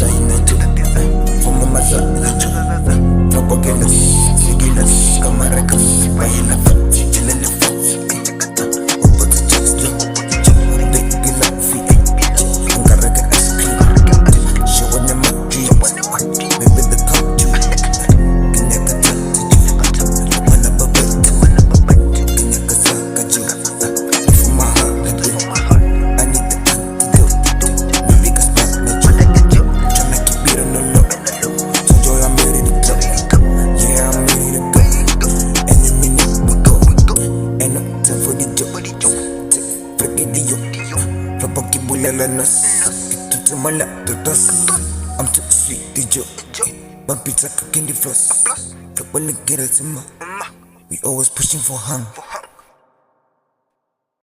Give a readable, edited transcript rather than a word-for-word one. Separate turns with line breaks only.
designer too. For mama zaza, no pokelas, sigilas, kamarekas, bayila, chilele, upot chexlo, big la fi, ngarega ice cream, show on my dreams, baby the come to, kinyaka tatu, wana babet, kinyaka saka ju, for my heart like you, I need the antidote, baby cause back me ju, tryna keep it on the low, so joy I'm ready to go, yeah I'm ready to go, any minute we go, ain't no time for the joke, forget the yoke, flop kibulala nas, ito mala tutas, I'm too sweet the joke, bumpy like a candy floss, flop when I get it to my, we always pushing for hang.